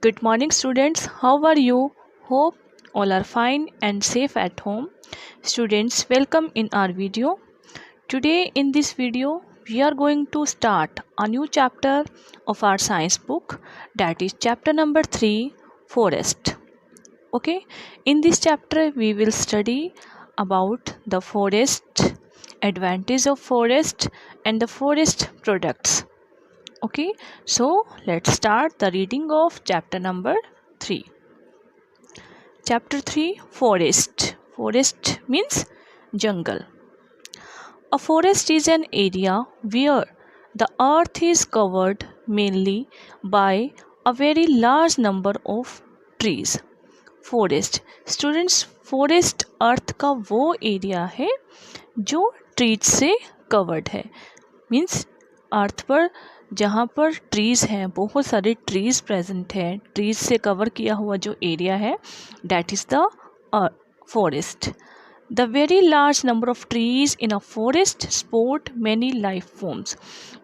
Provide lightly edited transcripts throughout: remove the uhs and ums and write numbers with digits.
Good morning, students. How are you? Hope all are fine and safe at home. Students, welcome in our video. Today, in this video, we are going to start a new chapter of our science book, that is chapter number 3, Forest. Okay, in this chapter, we will study about the forest, advantage of forest, and the forest products. Okay, so let's start the reading of chapter number 3. Chapter 3, Forest. Forest means jungle. A forest is an area where the earth is covered mainly by a very large number of trees. Forest students, forest अर्थ का वो area है जो trees से covered है. Means earth पर जहाँ पर ट्रीज़ हैं, बहुत सारे ट्रीज़ प्रेजेंट हैं, ट्रीज़ से कवर किया हुआ जो एरिया है, that is the forest. The very large number of trees in a forest support many life forms.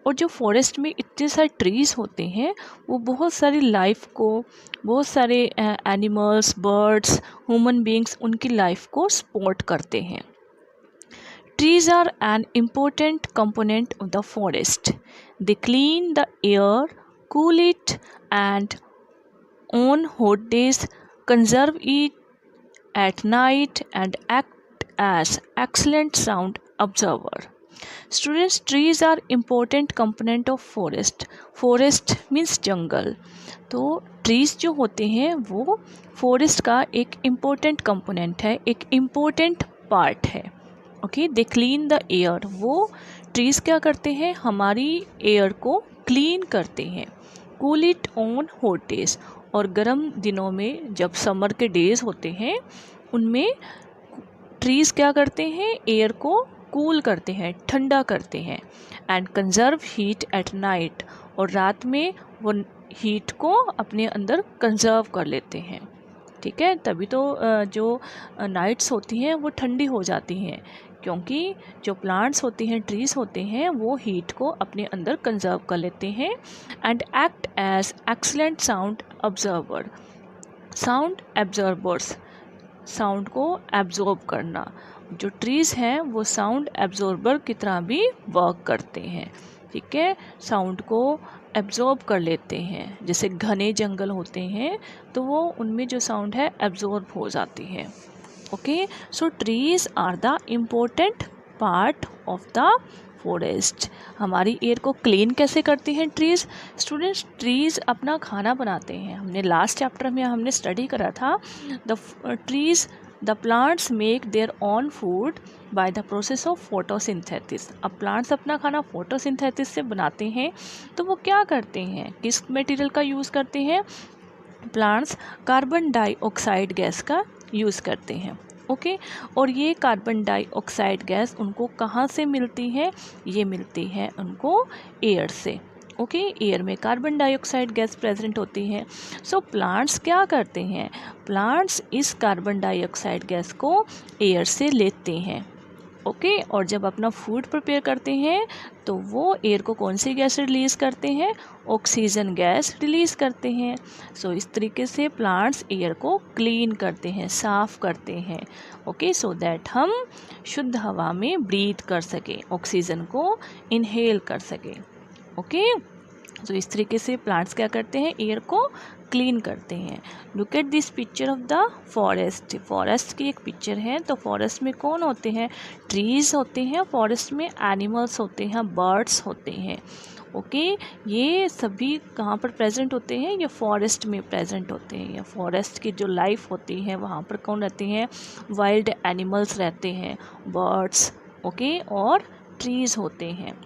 और जो फॉरेस्ट में इतने सारे ट्रीज़ होते हैं वो बहुत सारी लाइफ को, बहुत सारे एनिमल्स, बर्ड्स, ह्यूमन बींग्स, उनकी लाइफ को सपोर्ट करते हैं. Trees are an important component of the forest. They clean the air, cool it, and on hot days conserve it at night and act as excellent sound observer. Students, trees are important component of forest. Forest means jungle. तो trees जो होते हैं वो forest का एक important component है, एक important part है. Okay, they clean the air. वो ट्रीज़ क्या करते हैं, हमारी एयर को क्लीन करते हैं. Cool it on hot days. और गर्म दिनों में जब समर के डेज होते हैं उनमें ट्रीज़ क्या करते हैं, एयर को कूल करते हैं, ठंडा करते हैं. And conserve heat at night. और रात में वो हीट को अपने अंदर कंजर्व कर लेते हैं. ठीक है, तभी तो जो नाइट्स होती हैं वो ठंडी हो जाती हैं, क्योंकि जो प्लांट्स होती हैं, ट्रीज़ होते हैं, वो हीट को अपने अंदर कंजर्व कर लेते हैं. And act as excellent sound observer. Sound absorbers, sound को एब्जॉर्ब करना. जो ट्रीज़ हैं वो साउंड एब्जॉर्बर की तरह भी वर्क करते हैं. ठीक है, साउंड को एब्जॉर्ब कर लेते हैं. जैसे घने जंगल होते हैं तो वो उनमें जो साउंड है एब्जॉर्ब हो जाती है. Okay, so trees are the important part of the forest. हमारी एयर को क्लीन कैसे करती हैं ट्रीज़? स्टूडेंट्स, ट्रीज़ अपना खाना बनाते हैं. हमने लास्ट चैप्टर में हमने स्टडी करा था the plants make their own food by the process of photosynthesis. अब प्लांट्स अपना खाना फोटोसिंथेसिस से बनाते हैं. तो वो क्या करते हैं, किस मटेरियल का यूज़ करते हैं? प्लांट्स कार्बन डाइऑक्साइड गैस का यूज़ करते हैं. ओके, और ये कार्बन डाइऑक्साइड गैस उनको कहाँ से मिलती है? ये मिलती है उनको एयर से. ओके, एयर में कार्बन डाइऑक्साइड गैस प्रेजेंट होती है. सो प्लांट्स क्या करते हैं, प्लांट्स इस कार्बन डाइऑक्साइड गैस को एयर से लेते हैं. ओके, और जब अपना फूड प्रिपेयर करते हैं तो वो एयर को कौन सी गैस रिलीज़ करते हैं? ऑक्सीजन गैस रिलीज़ करते हैं. सो इस तरीके से प्लांट्स एयर को क्लीन करते हैं, साफ़ करते हैं. ओके, सो दैट हम शुद्ध हवा में ब्रीथ कर सकें, ऑक्सीजन को इनहेल कर सकें. ओके, तो इस तरीके से प्लांट्स क्या करते हैं, एयर को क्लीन करते हैं. Look at this picture of the forest. Forest की एक पिक्चर है. तो फॉरेस्ट में कौन होते हैं? ट्रीज़ होते हैं. फॉरेस्ट में एनिमल्स होते हैं, बर्ड्स होते हैं. ओके, ये सभी कहाँ पर प्रेजेंट होते हैं? ये फॉरेस्ट में प्रेजेंट होते हैं. ये फॉरेस्ट की जो लाइफ होती है वहाँ पर कौन रहते हैं? वाइल्ड एनिमल्स रहते हैं, बर्ड्स. ओके, और ट्रीज़ होते हैं.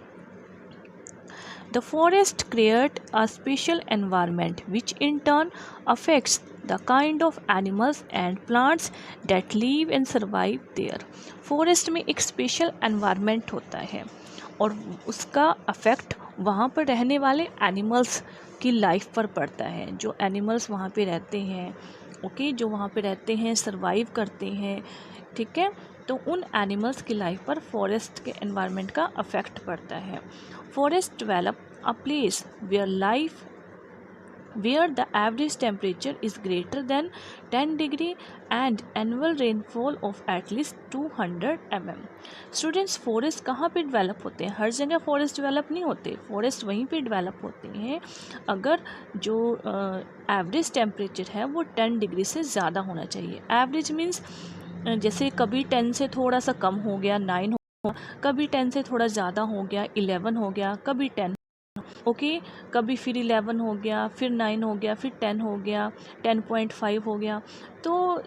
The forest create a special environment which in turn affects the kind of animals and plants that live and survive there. Forest में एक स्पेशल एनवायरनमेंट होता है और उसका अफेक्ट वहाँ पर रहने वाले एनिमल्स की लाइफ पर पड़ता है. जो एनिमल्स वहाँ पे रहते हैं, ओके, जो वहाँ पे रहते हैं, सर्वाइव करते हैं. ठीक है, तो उन एनिमल्स की लाइफ पर फॉरेस्ट के एनवायरनमेंट का अफेक्ट पड़ता है. Forest develop a place where life where the average temperature is greater than 10 degree and annual rainfall of at least 200 mm. Students forest कहाँ पे डेवलप होते हैं? हर जगह फॉरेस्ट डेवलप नहीं होते, फॉरेस्ट वहीं पे डेवलप होते हैं अगर जो एवरेज टेम्परेचर है वो 10 डिग्री से ज़्यादा होना चाहिए। एवरेज मीन्स जैसे कभी 10 से थोड़ा सा कम हो गया 9 हो, कभी 10 से थोड़ा ज़्यादा हो गया 11 हो गया, कभी 10 ओके कभी फिर 11 हो गया, फिर 9 हो गया, फिर 10 हो गया, 10.5 हो गया। तो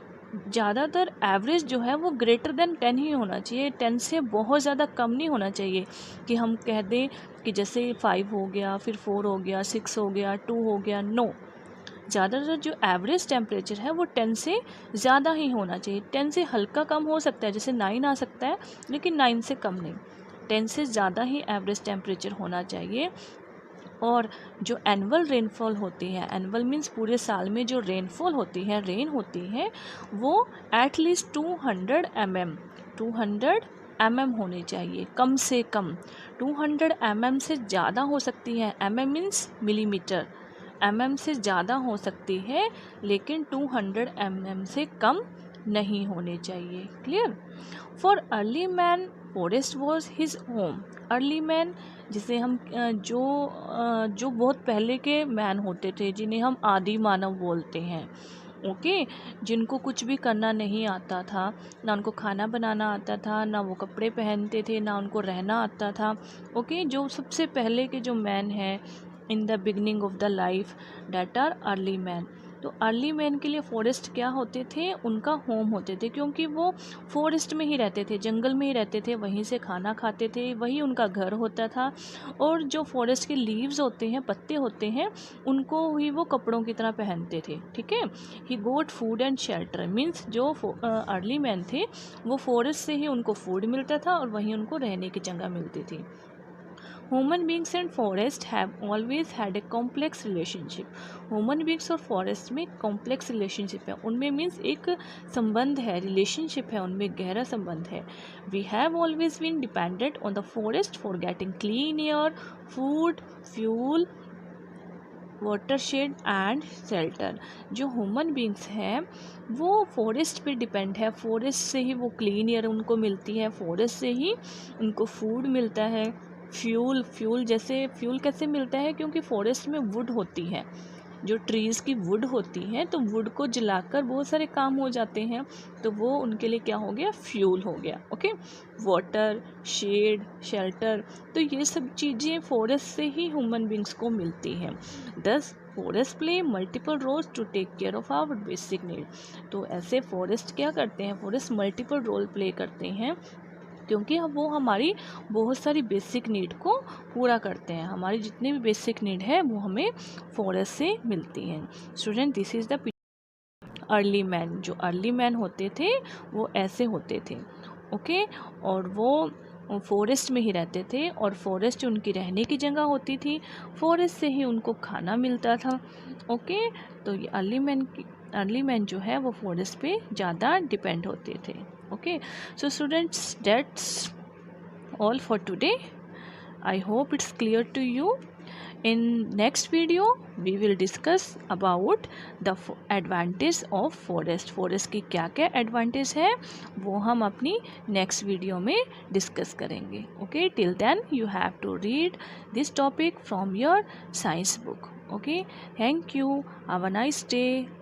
ज़्यादातर एवरेज जो है वो ग्रेटर देन 10 ही होना चाहिए, 10 से बहुत ज़्यादा कम नहीं होना चाहिए कि हम कह दें कि जैसे 5 हो गया, फिर 4 हो गया, 6 हो गया, 2 हो गया। नो, ज़्यादातर जो एवरेज टेम्परेचर है वो 10 से ज़्यादा ही होना चाहिए। 10 से हल्का कम हो सकता है, जैसे 9 आ सकता है, लेकिन 9 से कम नहीं, 10 से ज़्यादा ही एवरेज टेम्परेचर होना चाहिए। और जो एनुअल रेनफॉल होती है, एनुअल मीन्स पूरे साल में जो रेनफॉल होती है, रेन होती है, वो एटलीस्ट 200 mm 200 mm होनी चाहिए, कम से कम। 200 mm से ज़्यादा हो सकती है, mm मीन्स मिलीमीटर, mm से ज़्यादा हो सकती है, लेकिन 200 mm से कम नहीं होने चाहिए। Clear? For early man forest was his home. Early man जिसे हम जो बहुत पहले के मैन होते थे, जिन्हें हम आदि मानव बोलते हैं, ओके जिनको कुछ भी करना नहीं आता था, ना उनको खाना बनाना आता था, ना वो कपड़े पहनते थे, ना उनको रहना आता था। ओके जो सबसे पहले के जो मैन हैं in the beginning of the life, that are early man. तो अर्ली मैन के लिए फॉरेस्ट क्या होते थे? उनका होम होते थे, क्योंकि वो फॉरेस्ट में ही रहते थे, जंगल में ही रहते थे, वहीं से खाना खाते थे, वही उनका घर होता था। और जो फॉरेस्ट के लीव्स होते हैं, पत्ते होते हैं, उनको ही वो कपड़ों की तरह पहनते थे। ठीक है, ही गोट फूड एंड शेल्टर मीन्स जो अर्ली मैन थे वो फॉरेस्ट से ही उनको फूड मिलता था और वहीं उनको रहने की जगह मिलती थी। Human beings and forest have always had a complex relationship. Human beings और फॉरेस्ट में कॉम्प्लेक्स रिलेशनशिप है, उनमें मीन्स एक संबंध है, रिलेशनशिप है, उनमें गहरा संबंध है। We have always been dependent on the forest for getting clean air, food, fuel, water shed and shelter. जो ह्यूमन बींग्स हैं वो फॉरेस्ट पे डिपेंड है, फॉरेस्ट से ही वो क्लीन एयर उनको मिलती है, फॉरेस्ट से ही उनको फूड मिलता है, फ्यूल जैसे फ्यूल कैसे मिलता है? क्योंकि फॉरेस्ट में वुड होती है, जो ट्रीज़ की वुड होती है, तो वुड को जलाकर बहुत सारे काम हो जाते हैं, तो वो उनके लिए क्या हो गया? फ्यूल हो गया। ओके, वाटर, शेड, शेल्टर, तो ये सब चीज़ें फॉरेस्ट से ही ह्यूमन बींग्स को मिलती हैं। Thus forest play multiple roles to take care of our basic need. तो ऐसे फॉरेस्ट क्या करते हैं? फॉरेस्ट मल्टीपल रोल प्ले करते हैं, क्योंकि वो हमारी बहुत सारी बेसिक नीड को पूरा करते हैं। हमारी जितनी भी बेसिक नीड है वो हमें फॉरेस्ट से मिलती हैं। Student, this is the early man. जो अर्ली मैन होते थे वो ऐसे होते थे, ओके और वो फॉरेस्ट में ही रहते थे और फॉरेस्ट उनकी रहने की जगह होती थी, फॉरेस्ट से ही उनको खाना मिलता था। ओके, तो ये अर्ली मैन जो है वो फॉरेस्ट पे ज़्यादा डिपेंड होते थे। Okay, so students, that's all for today. I hope it's clear to you. In next video we will discuss about the advantage of forest की क्या क्या advantage है वो हम अपनी next video में discuss करेंगे। Okay, till then you have to read this topic from your science book. Okay, thank you, have a nice day.